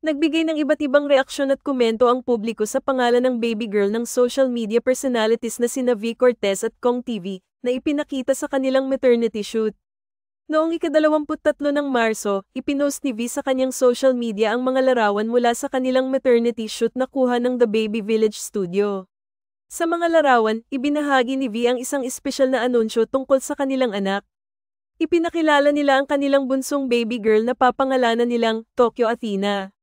Nagbigay ng iba't ibang reaksyon at komento ang publiko sa pangalan ng baby girl ng social media personalities na sina V. Cortez at Kong TV na ipinakita sa kanilang maternity shoot. Noong ika-23 ng Marso, ipinost ni V sa kanyang social media ang mga larawan mula sa kanilang maternity shoot na kuha ng The Baby Village Studio. Sa mga larawan, ibinahagi ni V ang isang espesyal na anunsyo tungkol sa kanilang anak. Ipinakilala nila ang kanilang bunsong baby girl na papangalanan nilang Tokyo Athena.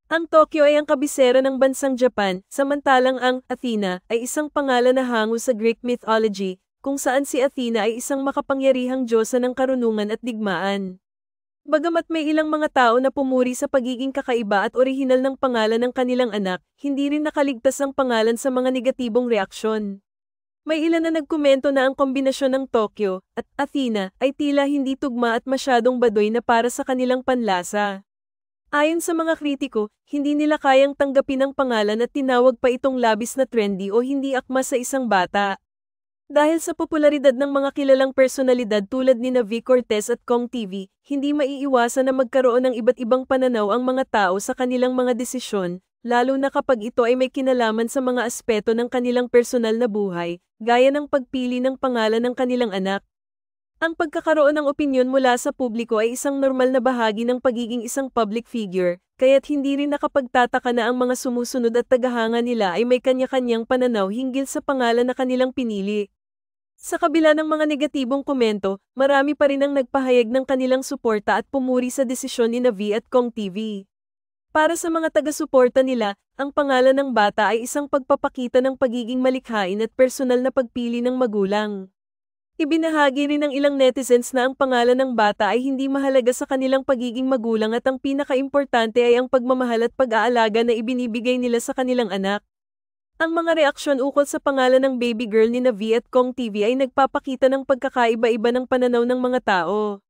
Ang Tokyo ay ang kabisera ng bansang Japan, samantalang ang Athena ay isang pangalan na hango sa Greek mythology, kung saan si Athena ay isang makapangyarihang diyosa ng karunungan at digmaan. Bagamat may ilang mga tao na pumuri sa pagiging kakaiba at orihinal ng pangalan ng kanilang anak, hindi rin nakaligtas ang pangalan sa mga negatibong reaksyon. May ilan na nagkomento na ang kombinasyon ng Tokyo at Athena ay tila hindi tugma at masyadong badoy na para sa kanilang panlasa. Ayon sa mga kritiko, hindi nila kayang tanggapin ang pangalan at tinawag pa itong labis na trendy o hindi akma sa isang bata. Dahil sa popularidad ng mga kilalang personalidad tulad ni V. Cortez at Kong TV, hindi maiiwasan na magkaroon ng iba't ibang pananaw ang mga tao sa kanilang mga desisyon, lalo na kapag ito ay may kinalaman sa mga aspeto ng kanilang personal na buhay, gaya ng pagpili ng pangalan ng kanilang anak. Ang pagkakaroon ng opinyon mula sa publiko ay isang normal na bahagi ng pagiging isang public figure, kaya't hindi rin nakapagtataka na ang mga sumusunod at tagahanga nila ay may kanya-kanyang pananaw hinggil sa pangalan na kanilang pinili. Sa kabila ng mga negatibong komento, marami pa rin ang nagpahayag ng kanilang suporta at pumuri sa desisyon ni V at Kong TV. Para sa mga taga-suporta nila, ang pangalan ng bata ay isang pagpapakita ng pagiging malikhain at personal na pagpili ng magulang. Ibinahagi rin ng ilang netizens na ang pangalan ng bata ay hindi mahalaga sa kanilang pagiging magulang at ang pinaka-importante ay ang pagmamahal at pag-aalaga na ibinibigay nila sa kanilang anak. Ang mga reaksyon ukol sa pangalan ng baby girl ni V at Kong TV ay nagpapakita ng pagkakaiba-iba ng pananaw ng mga tao.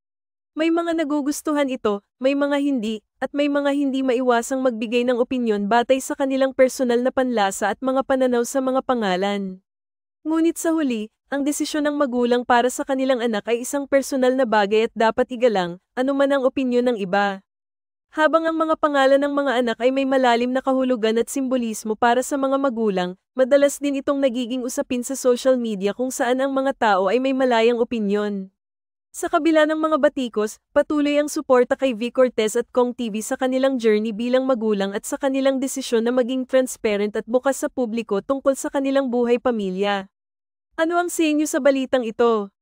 May mga nagugustuhan ito, may mga hindi, at may mga hindi maiwasang magbigay ng opinyon batay sa kanilang personal na panlasa at mga pananaw sa mga pangalan. Ngunit sa huli, ang desisyon ng magulang para sa kanilang anak ay isang personal na bagay at dapat igalang, anuman ang opinyon ng iba. Habang ang mga pangalan ng mga anak ay may malalim na kahulugan at simbolismo para sa mga magulang, madalas din itong nagiging usapin sa social media kung saan ang mga tao ay may malayang opinyon. Sa kabila ng mga batikos, patuloy ang suporta kay V. Cortez at Kong TV sa kanilang journey bilang magulang at sa kanilang desisyon na maging transparent at bukas sa publiko tungkol sa kanilang buhay pamilya. Ano ang sa inyo sa balitang ito?